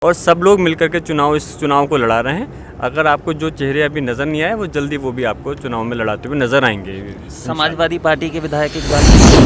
और सब लोग मिलकर के इस चुनाव को लड़ा रहे हैं। अगर आपको जो चेहरे अभी नज़र नहीं आए वो जल्दी वो भी आपको चुनाव में लड़ाते हुए नज़र आएंगे। समाजवादी पार्टी के विधायक इस बार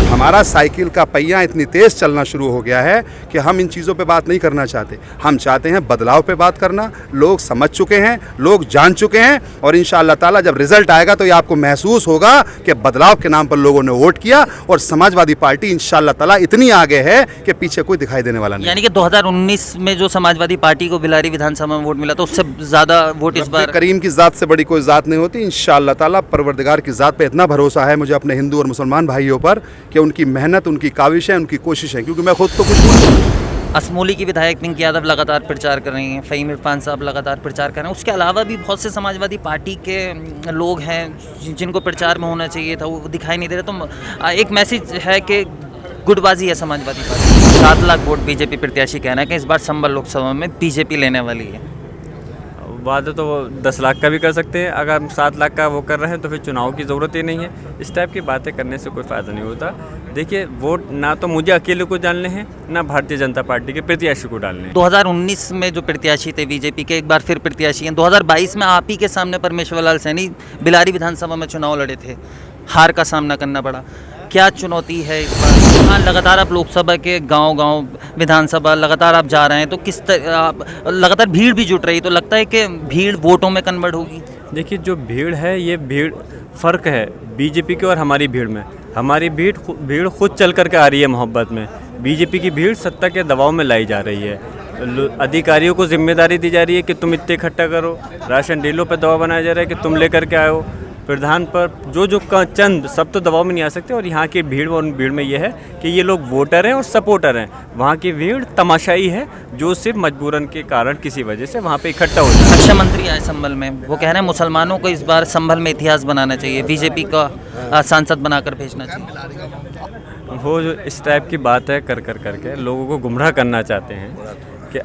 हमारा साइकिल का पहिया इतनी तेज़ चलना शुरू हो गया है कि हम इन चीज़ों पे बात नहीं करना चाहते। हम चाहते हैं बदलाव पे बात करना। लोग समझ चुके हैं, लोग जान चुके हैं और इंशाअल्लाह ताला जब रिजल्ट आएगा तो ये आपको महसूस होगा कि बदलाव के नाम पर लोगों ने वोट किया और समाजवादी पार्टी इंशाअल्लाह ताला इतनी आगे है कि पीछे कोई दिखाई देने वाला नहीं। यानी कि 2019 में जो समाजवादी पार्टी को बिलारी विधानसभा में वोट मिला तो उससे ज़्यादा वोट इस बार करीम की ज़ात से बड़ी कोई ज़ात नहीं होती। इंशाअल्लाह ताला परवरदिगार की ज़ात पे इतना भरोसा है मुझे अपने हिंदू और मुसलमान भाइयों पर कि उनकी मेहनत, उनकी काविशें, उनकी कोशिशें, क्योंकि मैं खुद तो कुछ नहीं। असमोली की विधायक पिंकी यादव लगातार प्रचार कर रही हैं, फ़हीम इरफान साहब लगातार प्रचार कर रहे हैं। उसके अलावा भी बहुत से समाजवादी पार्टी के लोग हैं जिनको प्रचार में होना चाहिए था, वो दिखाई नहीं दे रहे। तो एक मैसेज है कि गुटबाजी है Samajwadi party. 7 lakh vote BJP प्रत्याशी कहना है कि इस बार संभल लोकसभा में बीजेपी लेने वाली है। वादा तो वो 10 लाख का भी कर सकते हैं। अगर हम 7 लाख का वो कर रहे हैं तो फिर चुनाव की ज़रूरत ही नहीं है। इस टाइप की बातें करने से कोई फ़ायदा नहीं होता। देखिए, वोट ना तो मुझे अकेले को डालने हैं ना भारतीय जनता पार्टी के प्रत्याशी को डालने हैं। 2019 में जो प्रत्याशी थे बीजेपी के, एक बार फिर प्रत्याशी हैं। 2022 में आप ही के सामने परमेश्वर लाल सैनी बिलारी विधानसभा में चुनाव लड़े थे, हार का सामना करना पड़ा। क्या चुनौती है इस बार? हाँ, लगातार आप लोकसभा के गांव-गांव विधानसभा लगातार आप जा रहे हैं तो किस तरह लगातार भीड़ भी जुट रही, तो लगता है कि भीड़ वोटों में कन्वर्ट होगी? देखिए, जो भीड़ है ये भीड़ फ़र्क है बीजेपी की और हमारी भीड़ में। हमारी भीड़ खुद चल कर के आ रही है मोहब्बत में। बीजेपी की भीड़ सत्ता के दबाव में लाई जा रही है। अधिकारियों को जिम्मेदारी दी जा रही है कि तुम इतने इकट्ठा करो। राशन डीलरों पर दबाव बनाया जा रहा है कि तुम लेकर के आओ। प्रधान पर जो चंद सब तो दबाव में नहीं आ सकते। और यहाँ की भीड़ और भीड़ में ये है कि ये लोग वोटर हैं और सपोर्टर हैं। वहाँ की भीड़ तमाशाई है जो सिर्फ मजबूरन के कारण किसी वजह से वहाँ पे इकट्ठा हो जाए। रक्षा मंत्री आए संभल में, वो कह रहे हैं मुसलमानों को इस बार संभल में इतिहास बनाना चाहिए, बीजेपी का सांसद बनाकर भेजना चाहिए। वो जो इस टाइप की बात है करके लोगों को गुमराह करना चाहते हैं कि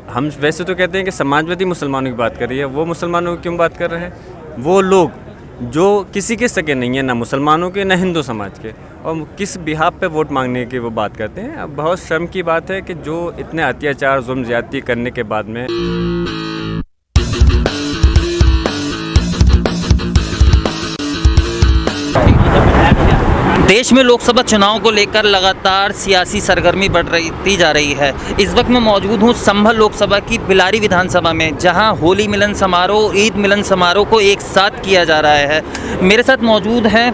हम वैसे तो कहते हैं कि समाजवादी मुसलमानों की बात कर रही है। वो मुसलमानों की क्यों बात कर रहे हैं? वो लोग जो किसी के सके नहीं है, ना मुसलमानों के ना हिंदू समाज के, और किस बिहाफ पे वोट मांगने की वो बात करते हैं। अब बहुत शर्म की बात है कि जो इतने अत्याचार जुल्म ज़्यादती करने के बाद में देश में लोकसभा चुनाव को लेकर लगातार सियासी सरगर्मी बढ़ती जा रही है। इस वक्त मैं मौजूद हूँ संभल लोकसभा की बिलारी विधानसभा में, जहां होली मिलन समारोह, ईद मिलन समारोह को एक साथ किया जा रहा है। मेरे साथ मौजूद हैं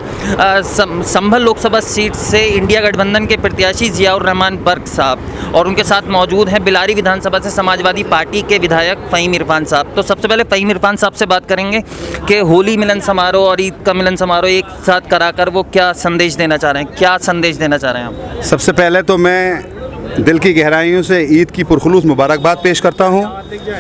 संभल लोकसभा सीट से इंडिया गठबंधन के प्रत्याशी ज़ियाउर रहमान बर्क साहब, और उनके साथ मौजूद हैं बिलारी विधानसभा से समाजवादी पार्टी के विधायक फ़हीम इरफान साहब। तो सबसे पहले फ़हीम इरफान साहब से बात करेंगे कि होली मिलन समारोह और ईद का मिलन समारोह एक साथ कराकर वो क्या संदेश देना चाह रहे हैं, क्या संदेश देना चाह रहे हैं आप? सबसे पहले तो मैं दिल की गहराइयों से ईद की पुरखुलूस मुबारकबाद पेश करता हूँ।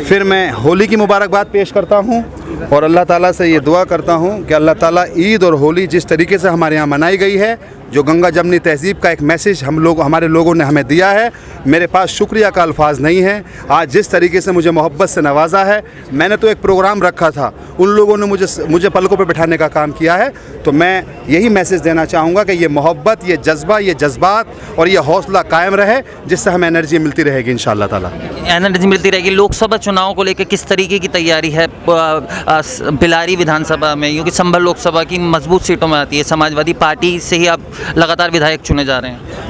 फिर मैं होली की मुबारकबाद पेश करता हूँ और अल्लाह ताला से ये दुआ करता हूँ कि अल्लाह ताला ईद और होली जिस तरीके से हमारे यहाँ मनाई गई है, जो गंगा जमनी तहज़ीब का एक मैसेज हमारे लोगों ने हमें दिया है, मेरे पास शुक्रिया का अल्फाज नहीं है। आज जिस तरीके से मुझे मोहब्बत से नवाजा है, मैंने तो एक प्रोग्राम रखा था, उन लोगों ने मुझे पलकों पे बिठाने का काम किया है। तो मैं यही मैसेज देना चाहूँगा कि ये मोहब्बत, ये जज्बा, ये जज्बात और ये हौसला कायम रहे, जिससे हमें एनर्जी मिलती रहेगी इंशाअल्लाह ताला। एनर्जी मिलती रहेगी। लोकसभा चुनाव को लेकर किस तरीके की तैयारी है बिलारी विधानसभा में, क्योंकि संभल लोकसभा की मजबूत सीटों में आती है, समाजवादी पार्टी से ही आप लगातार विधायक चुने जा रहे हैं?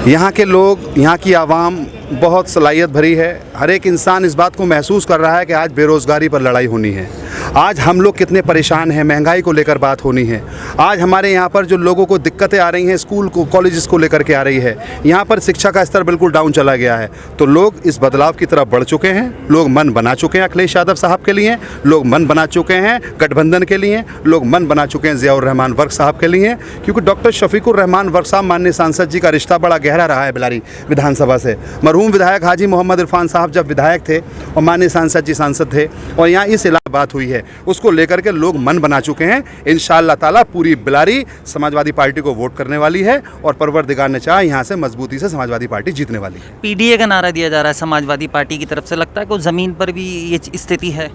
यहाँ के लोग, यहाँ की आवाम बहुत सलाहियत भरी है। हर एक इंसान इस बात को महसूस कर रहा है कि आज बेरोज़गारी पर लड़ाई होनी है। आज हम लोग कितने परेशान हैं, महंगाई को लेकर बात होनी है। आज हमारे यहाँ पर जो लोगों को दिक्कतें आ रही हैं, स्कूल को, कॉलेजेस को लेकर के आ रही है। यहाँ पर शिक्षा का स्तर बिल्कुल डाउन चला गया है। तो लोग इस बदलाव की तरफ बढ़ चुके हैं। लोग मन बना चुके हैं अखिलेश यादव साहब के लिए, लोग मन बना चुके हैं गठबंधन के लिए, लोग मन बना चुके हैं ज़ियाउर रहमान वर्क साहब के लिए, क्योंकि डॉक्टर शफीकुर रहमान वर्क साहब माननीय सांसद जी का रिश्ता बड़ा गहरा रहा है बिलारी विधानसभा से। मरहूम विधायक हाजी मोहम्मद इरफान साहब जब विधायक थे और माननीय सांसद जी सांसद थे, और यहाँ इस इलाके बात हुई है, उसको लेकर के लोग मन बना चुके हैं। इंशाअल्लाह ताला पूरी बिलारी समाजवादी पार्टी को वोट करने वाली है और परवरदिगार ने चाहा यहाँ से मजबूती से समाजवादी पार्टी जीतने वाली है। पीडीए का नारा दिया जा रहा है समाजवादी पार्टी की तरफ से, लगता है कि ज़मीन पर भी ये स्थिति है?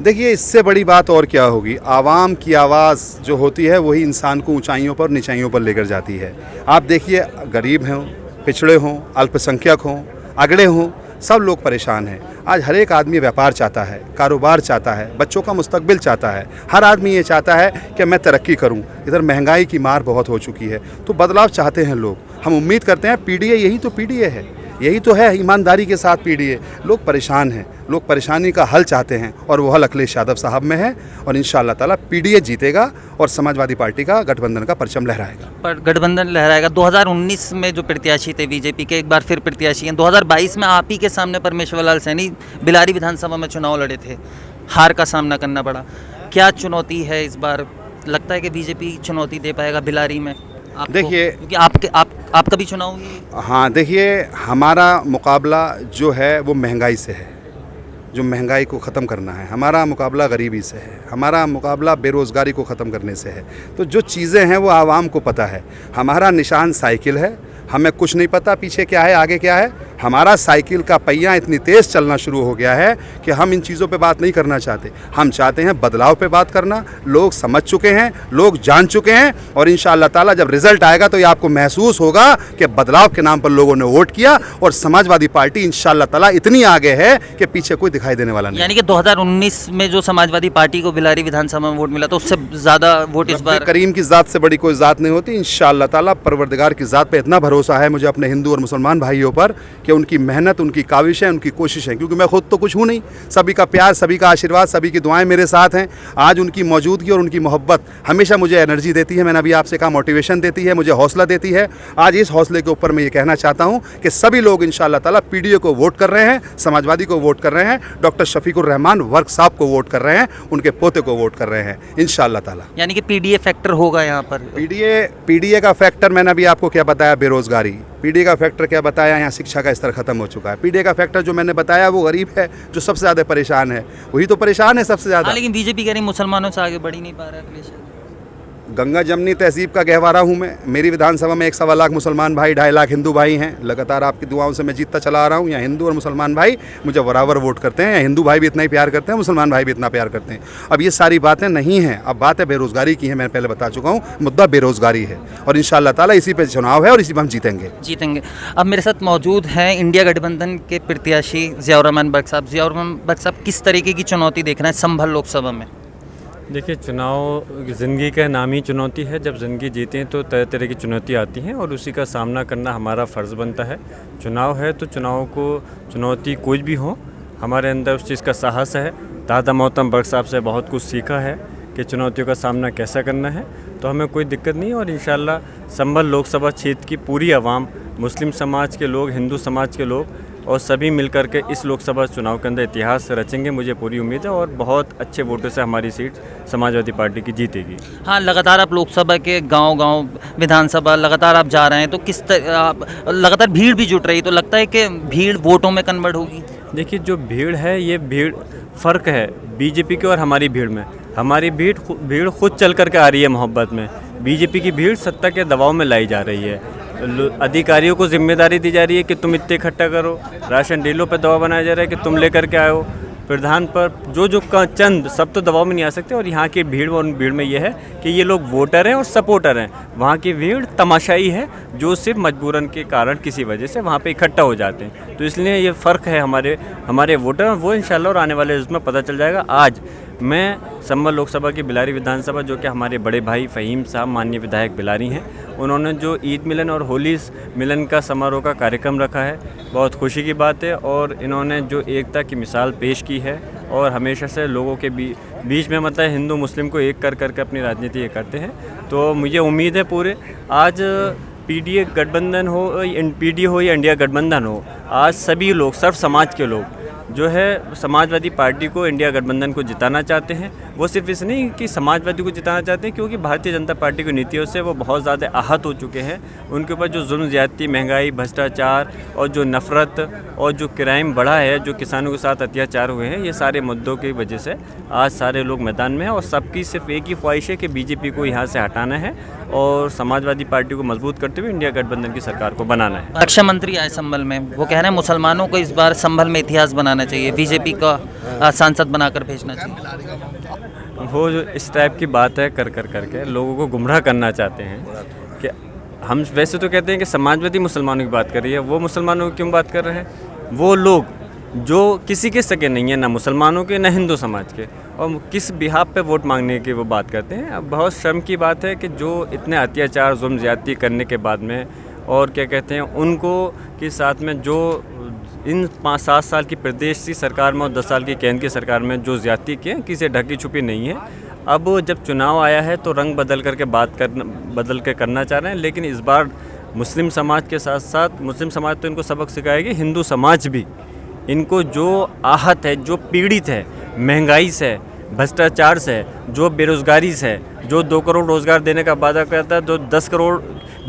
देखिए, इससे बड़ी बात और क्या होगी। आवाम की आवाज़ जो होती है वही इंसान को ऊंचाइयों पर, नीचाइयों पर लेकर जाती है। आप देखिए, गरीब हों, पिछड़े हों, अल्पसंख्यक हों, अगड़े हों, सब लोग परेशान हैं। आज हर एक आदमी व्यापार चाहता है, कारोबार चाहता है, बच्चों का मुस्तकबिल चाहता है। हर आदमी ये चाहता है कि मैं तरक्की करूं। इधर महंगाई की मार बहुत हो चुकी है, तो बदलाव चाहते हैं लोग। हम उम्मीद करते हैं पीडीए, यही तो पीडीए है, यही तो है ईमानदारी के साथ पीडीए। लोग परेशान हैं, लोग परेशानी का हल चाहते हैं और वो हल अखिलेश यादव साहब में है। और इंशाअल्लाह ताला पीडीए जीतेगा और समाजवादी पार्टी का गठबंधन का परचम लहराएगा। पर गठबंधन लहराएगा। 2019 में जो प्रत्याशी थे बीजेपी के, एक बार फिर प्रत्याशी हैं। 2022 में आप ही के सामने परमेश्वर लाल सैनी बिलारी विधानसभा में चुनाव लड़े थे, हार का सामना करना पड़ा। क्या चुनौती है इस बार? लगता है कि बीजेपी चुनौती दे पाएगा बिलारी में आपको? देखिए, क्योंकि आपका भी चुनाव ही। हाँ, देखिए, हमारा मुकाबला जो है वो महंगाई से है, जो महंगाई को ख़त्म करना है। हमारा मुकाबला गरीबी से है, हमारा मुकाबला बेरोज़गारी को ख़त्म करने से है। तो जो चीज़ें हैं वो आवाम को पता है। हमारा निशान साइकिल है, हमें कुछ नहीं पता पीछे क्या है आगे क्या है। हमारा साइकिल का पहिया इतनी तेज़ चलना शुरू हो गया है कि हम इन चीज़ों पे बात नहीं करना चाहते। हम चाहते हैं बदलाव पे बात करना। लोग समझ चुके हैं, लोग जान चुके हैं और इंशाअल्लाह ताला जब रिज़ल्ट आएगा तो ये आपको महसूस होगा कि बदलाव के नाम पर लोगों ने वोट किया और समाजवादी पार्टी इंशाअल्लाह ताला इतनी आगे है कि पीछे कोई दिखाई देने वाला नहीं। यानी कि 2019 में जो समाजवादी पार्टी को बिलारी विधानसभा में वोट मिला तो उससे ज़्यादा वोट इस बार करीम की ज़ात से बड़ी कोई ज़ात नहीं होती। इंशाअल्लाह ताला परवरदिगार की ज़ात पे इतना भरोसा है मुझे अपने हिंदू और मुसलमान भाइयों पर कि उनकी मेहनत, उनकी काविशें, उनकी कोशिशें, क्योंकि मैं खुद तो कुछ हूँ नहीं, सभी का प्यार, सभी का आशीर्वाद, सभी की दुआएं मेरे साथ हैं। आज उनकी मौजूदगी और उनकी मोहब्बत हमेशा मुझे एनर्जी देती है। मैंने अभी आपसे कहा मोटिवेशन देती है, मुझे हौसला देती है। आज इस हौसले के ऊपर मैं ये कहना चाहता हूँ कि सभी लोग इंशाअल्लाह ताला पीडीए को वोट कर रहे हैं, समाजवादी को वोट कर रहे हैं, डॉक्टर शफीकुर रहमान वर्क साहब को वोट कर रहे हैं, उनके पोते को वोट कर रहे हैं इंशाअल्लाह ताला। यानी कि पीडीए फैक्टर होगा यहाँ पर। पीडीए का फैक्टर मैंने अभी आपको क्या बताया, बेरोजगारी। पीडीए का फैक्टर क्या बताया, यहाँ शिक्षा का स्तर खत्म हो चुका है। पीडीए का फैक्टर जो मैंने बताया वो गरीब है, जो सबसे ज़्यादा परेशान है, वही तो परेशान है सबसे ज़्यादा। लेकिन बीजेपी कह रही मुसलमानों से आगे बढ़ ही नहीं पा रहा है अखिलेश। गंगा जमनी तहजीब का गहवारा हूँ मैं। मेरी विधानसभा में 1.25 लाख मुसलमान भाई, 2.5 लाख हिंदू भाई हैं। लगातार आपकी दुआओं से मैं जीतता चला आ रहा हूँ। यहाँ हिंदू और मुसलमान भाई मुझे बराबर वोट करते हैं। हिंदू भाई भी इतना ही प्यार करते हैं, मुसलमान भाई भी इतना प्यार करते हैं। अब ये सारी बातें नहीं हैं, अब बात है बेरोज़गारी की है। मैं पहले बता चुका हूँ, मुद्दा बेरोज़गारी है और इंशाअल्लाह ताला इसी पे चुनाव है और इसी पर हम जीतेंगे। अब मेरे साथ मौजूद हैं इंडिया गठबंधन के प्रत्याशी ज़ियाउर रहमान बख्श साहब। ज़ियाउर रहमान बख्श साहब, किस तरीके की चुनौती देख रहे हैं संभल लोकसभा में? देखिए, चुनाव ज़िंदगी का नाम ही चुनौती है। जब ज़िंदगी जीते हैं तो तरह तरह की चुनौती आती हैं और उसी का सामना करना हमारा फ़र्ज़ बनता है। चुनाव है तो चुनाव को चुनौती कोई भी हो, हमारे अंदर उस चीज़ का साहस है। दादा मोहतरम बख्श साहब से बहुत कुछ सीखा है कि चुनौतियों का सामना कैसा करना है, तो हमें कोई दिक्कत नहीं है। और इंशाअल्लाह संभल लोकसभा क्षेत्र की पूरी आवाम, मुस्लिम समाज के लोग, हिंदू समाज के लोग और सभी मिलकर के इस लोकसभा चुनाव के अंदर इतिहास रचेंगे, मुझे पूरी उम्मीद है। और बहुत अच्छे वोटों से हमारी सीट समाजवादी पार्टी की जीतेगी। हाँ, लगातार आप लोकसभा के गांव-गांव विधानसभा लगातार आप जा रहे हैं, तो लगातार भीड़ भी जुट रही है, तो लगता है कि भीड़ वोटों में कन्वर्ट होगी? देखिए, जो भीड़ है ये भीड़ फ़र्क है बीजेपी की और हमारी भीड़ में। हमारी भीड़ खुद चल कर के आ रही है मोहब्बत में। बीजेपी की भीड़ सत्ता के दबाव में लाई जा रही है। अधिकारियों को जिम्मेदारी दी जा रही है कि तुम इतने इकट्ठा करो, राशन डीलों पर दबाव बनाया जा रहा है कि तुम लेकर के आए हो, प्रधान पर जो चंद, सब तो दबाव में नहीं आ सकते। और यहाँ की भीड़ और भीड़ में ये है कि ये लोग वोटर हैं और सपोर्टर हैं। वहाँ की भीड़ तमाशाई है जो सिर्फ मजबूरन के कारण किसी वजह से वहाँ पे इकट्ठा हो जाते हैं। तो इसलिए ये फ़र्क है हमारे वोटर, वो इंशाल्लाह और आने वाले उसमें पता चल जाएगा। आज मैं संभल लोकसभा की बिलारी विधानसभा, जो कि हमारे बड़े भाई फ़हीम साहब माननीय विधायक बिलारी हैं, उन्होंने जो ईद मिलन और होली मिलन का समारोह का कार्यक्रम रखा है, बहुत खुशी की बात है। और इन्होंने जो एकता की मिसाल पेश की है और हमेशा से लोगों के बीच में मतलब हिंदू मुस्लिम को एक कर करके अपनी राजनीति ये करते हैं। तो मुझे उम्मीद है पूरे आज पीडीए गठबंधन हो, पीडीए हो या इंडिया गठबंधन हो, आज सभी लोग, सर्व समाज के लोग जो है समाजवादी पार्टी को, इंडिया गठबंधन को जिताना चाहते हैं। वो सिर्फ इस नहीं कि समाजवादी को जिताना चाहते हैं, क्योंकि भारतीय जनता पार्टी की नीतियों से वो बहुत ज़्यादा आहत हो चुके हैं। उनके ऊपर जो जुल्म, ज़्यादती, महंगाई, भ्रष्टाचार और जो नफ़रत और जो क्राइम बढ़ा है, जो किसानों के साथ अत्याचार हुए हैं, ये सारे मुद्दों की वजह से आज सारे लोग मैदान में हैं। और सबकी सिर्फ एक ही ख्वाहिश है कि बीजेपी को यहाँ से हटाना है और समाजवादी पार्टी को मजबूत करते हुए इंडिया गठबंधन की सरकार को बनाना है। रक्षा मंत्री आए संभल में, वो कह रहे हैं मुसलमानों को इस बार संभल में इतिहास बनाना चाहिए, बीजेपी का सांसद बनाकर भेजना चाहिए। वो जो इस टाइप की बात है करके लोगों को गुमराह करना चाहते हैं कि हम वैसे तो कहते हैं कि समाजवादी मुसलमानों की बात कर रही है, वो मुसलमानों की क्यों बात कर रहे हैं? वो लोग जो किसी के सगे नहीं है, ना मुसलमानों के ना हिंदू समाज के, और किस बिहाफ पे वोट मांगने की वो बात करते हैं। अब बहुत शर्म की बात है कि जो इतने अत्याचार जुल्म ज़्यादती करने के बाद में, और क्या कहते हैं, उनको के साथ में जो इन 5-7 साल की प्रदेश की सरकार में और 10 साल की केंद्र की सरकार में जो ज़्यादती की है, किसी ढकी छुपी नहीं है। अब जब चुनाव आया है तो रंग बदल करके बदल के करना चाह रहे हैं, लेकिन इस बार मुस्लिम समाज के साथ साथ, मुस्लिम समाज तो इनको सबक सिखाएगी, हिंदू समाज भी इनको जो आहत है, जो पीड़ित है महंगाई से, भ्रष्टाचार से, जो बेरोज़गारी से, जो 2 करोड़ रोज़गार देने का वादा करता है, जो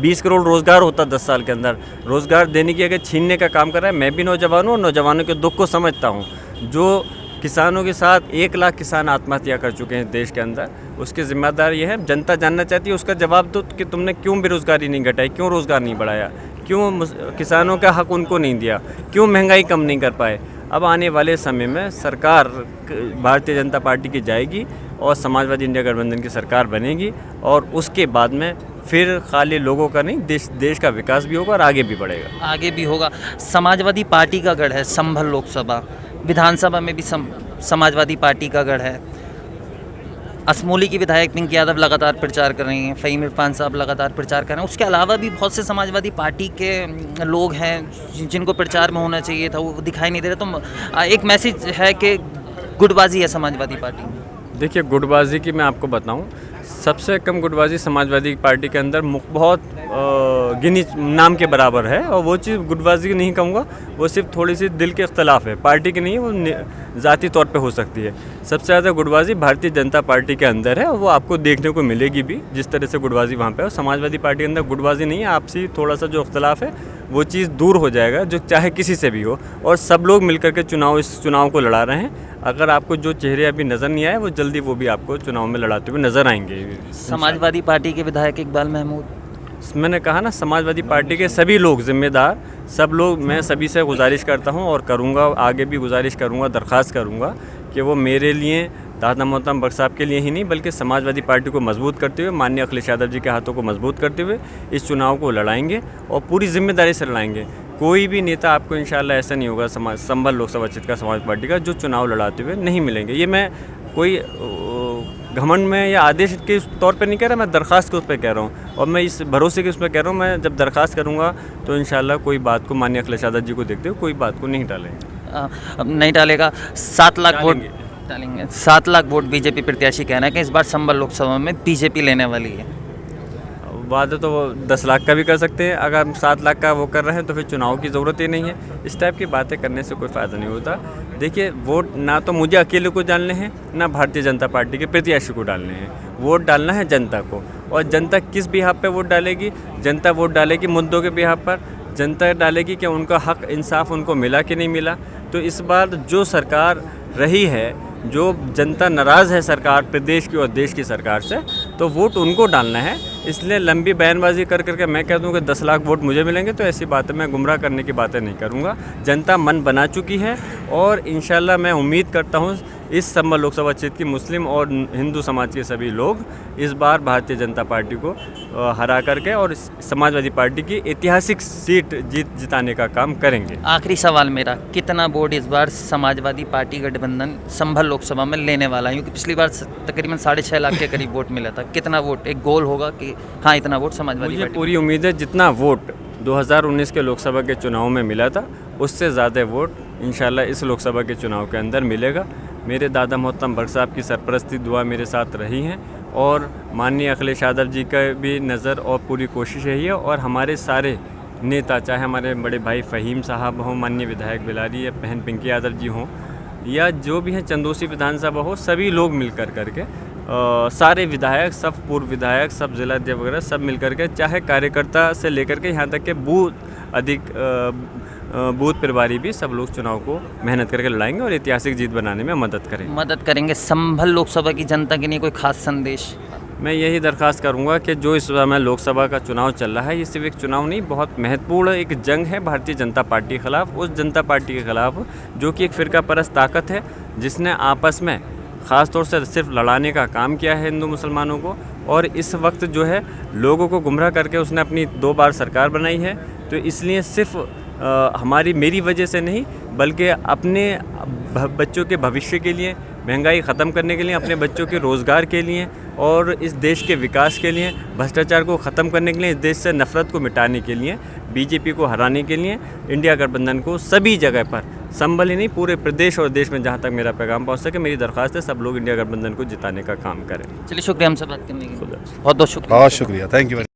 20 करोड़ रोज़गार होता 10 साल के अंदर, रोज़गार देने की अगर छीनने का काम कर रहा है। मैं भी नौजवान हूँ और नौजवानों के दुख को समझता हूँ। जो किसानों के साथ 1 लाख किसान आत्महत्या कर चुके हैं देश के अंदर, उसके ज़िम्मेदार ये है। जनता जानना चाहती है, उसका जवाब दो कि तुमने क्यों बेरोज़गारी नहीं घटाई, क्यों रोज़गार नहीं बढ़ाया, क्यों किसानों का हक उनको नहीं दिया, क्यों महंगाई कम नहीं कर पाए। अब आने वाले समय में सरकार भारतीय जनता पार्टी की जाएगी और समाजवादी इंडिया गठबंधन की सरकार बनेगी, और उसके बाद में फिर खाली लोगों का नहीं, देश का विकास भी होगा और आगे भी बढ़ेगा। आगे भी होगा। समाजवादी पार्टी का गढ़ है संभल लोकसभा, विधानसभा में भी समाजवादी पार्टी का गढ़ है। असमोली की विधायक पिंकी यादव लगातार प्रचार कर रही हैं, फ़हीम इरफान साहब लगातार प्रचार कर रहे हैं। उसके अलावा भी बहुत से समाजवादी पार्टी के लोग हैं जिनको प्रचार में होना चाहिए था, वो दिखाई नहीं दे रहे। तो एक मैसेज है कि गुटबाजी है समाजवादी पार्टी में। देखिए, गुटबाजी की मैं आपको बताऊं, सबसे कम गुटबाजी समाजवादी पार्टी के अंदर बहुत गिनी नाम के बराबर है, और वो चीज़ गुटबाजी नहीं कहूँगा, वो सिर्फ थोड़ी सी दिल के इख्तलाफ है, पार्टी की नहीं है, वो ज़ाती तौर पे हो सकती है। सबसे ज़्यादा गुटबाजी भारतीय जनता पार्टी के अंदर है, और वो आपको देखने को मिलेगी भी, जिस तरह से गुटबाजी वहाँ पे है। और समाजवादी पार्टी के अंदर गुटबाजी नहीं है, आपसी थोड़ा सा जो इख्तलाफ है वो चीज़ दूर हो जाएगा, जो चाहे किसी से भी हो, और सब लोग मिलकर के इस चुनाव को लड़ा रहे हैं। अगर आपको जो चेहरे अभी नज़र नहीं आए, वो जल्दी वो भी आपको चुनाव में लड़ाते हुए नज़र आएंगे। समाजवादी पार्टी के विधायक इकबाल महमूद, मैंने कहा ना, समाजवादी पार्टी के सभी लोग जिम्मेदार, सब लोग, मैं सभी से गुजारिश करता हूं और करूंगा, आगे भी गुजारिश करूंगा, दरख्वास्त करूंगा कि वो मेरे लिए, दादा मोहतरम बख्श साहब के लिए ही नहीं, बल्कि समाजवादी पार्टी को मजबूत करते हुए, माननीय अखिलेश यादव जी के हाथों को मजबूत करते हुए इस चुनाव को लड़ाएंगे, और पूरी जिम्मेदारी से लड़ाएंगे। कोई भी नेता आपको इंशाल्लाह ऐसा नहीं होगा संभल लोकसभा क्षेत्र का समाज पार्टी का जो चुनाव लड़ाते हुए नहीं मिलेंगे। ये मैं कोई घमंड में या आदेश के तौर पे नहीं कह रहा, मैं दरख्वास्त के उस पर कह रहा हूँ, और मैं इस भरोसे के उस पर कह रहा हूँ। मैं जब दरख्वास्त करूँगा तो इंशाल्लाह कोई बात को, माननीय अखिलेश यादव जी को देखते हुए, कोई बात को नहीं टालेंगे। नहीं टालेगा। 7 लाख वोट डालेंगे। 7 लाख वोट बीजेपी प्रत्याशी कहना है कि इस बार संभल लोकसभा में बीजेपी लेने वाली है। वादा तो वो 10 लाख का भी कर सकते हैं, अगर हम 7 लाख का वो कर रहे हैं तो फिर चुनाव की ज़रूरत ही नहीं है। इस टाइप की बातें करने से कोई फ़ायदा नहीं होता। देखिए, वोट ना तो मुझे अकेले को डालने हैं, ना भारतीय जनता पार्टी के प्रत्याशी को डालने हैं। वोट डालना है जनता को, और जनता किस बिहाफ पे वोट डालेगी? जनता वोट डालेगी मुद्दों के बिहाफ पर, जनता डालेगी कि उनका हक इंसाफ उनको मिला कि नहीं मिला। तो इस बार जो सरकार रही है, जो जनता नाराज़ है सरकार, प्रदेश की और देश की सरकार से, तो वोट उनको डालना है। इसलिए लंबी बयानबाजी कर करके मैं कह दूं कि 10 लाख वोट मुझे मिलेंगे, तो ऐसी बातें, मैं गुमराह करने की बातें नहीं करूंगा। जनता मन बना चुकी है, और इंशाल्लाह मैं उम्मीद करता हूं इस संभल लोकसभा क्षेत्र की मुस्लिम और हिंदू समाज के सभी लोग इस बार भारतीय जनता पार्टी को हरा करके और समाजवादी पार्टी की ऐतिहासिक सीट जिताने का काम करेंगे। आखिरी सवाल मेरा, कितना वोट इस बार समाजवादी पार्टी गठबंधन संभल लोकसभा में लेने वाला है? क्योंकि पिछली बार तकरीबन 6.5 लाख के करीब वोट मिला था। कितना वोट, एक गोल होगा कि हाँ इतना वोट समाजवादी मुझे पार्टी? पूरी उम्मीद है जितना वोट 2019 के लोकसभा के चुनाव में मिला था, उससे ज़्यादा वोट इंशाल्लाह इस लोकसभा के चुनाव के अंदर मिलेगा। मेरे दादा मोहतरम बख्श साहब की सरपरस्ती दुआ मेरे साथ रही हैं, और माननीय अखिलेश यादव जी का भी नज़र और पूरी कोशिश यही है, और हमारे सारे नेता, चाहे हमारे बड़े भाई फ़हीम साहब हों, माननीय विधायक बिलारी, या बहन पिंकी यादव जी हों, या जो भी हैं चंदोसी विधानसभा हो, सभी लोग मिल करके सारे विधायक, सब पूर्व विधायक, सब जिला अध्यक्ष वगैरह सब मिल करके, चाहे कार्यकर्ता से लेकर के यहाँ तक के बूथ प्रभारी भी, सब लोग चुनाव को मेहनत करके लड़ाएंगे और ऐतिहासिक जीत बनाने में मदद करेंगे। संभल लोकसभा की जनता के लिए कोई खास संदेश? मैं यही दरख्वास्त करूंगा कि जो इस समय लोकसभा का चुनाव चल रहा है, ये सिर्फ एक चुनाव नहीं, बहुत महत्वपूर्ण एक जंग है भारतीय जनता पार्टी के खिलाफ, उस जनता पार्टी के खिलाफ जो कि एक फ़िरका परस्त ताकत है, जिसने आपस में ख़ास तौर से सिर्फ लड़ाने का काम किया है हिंदू मुसलमानों को, और इस वक्त जो है लोगों को गुमराह करके उसने अपनी 2 बार सरकार बनाई है। तो इसलिए सिर्फ हमारी मेरी वजह से नहीं बल्कि अपने बच्चों के भविष्य के लिए, महंगाई ख़त्म करने के लिए, अपने बच्चों के रोज़गार के लिए और इस देश के विकास के लिए, भ्रष्टाचार को ख़त्म करने के लिए, इस देश से नफ़रत को मिटाने के लिए, बीजेपी को हराने के लिए इंडिया गठबंधन को सभी जगह पर, संभल ही नहीं पूरे प्रदेश और देश में जहाँ तक मेरा पैगाम पहुँच सके, मेरी दरख्वास्त है सब लोग इंडिया गठबंधन को जिताने का काम करें। चलिए शुक्रिया हमसे बात करने के लिए, बहुत बहुत शुक्रिया। बहुत शुक्रिया, थैंक यू।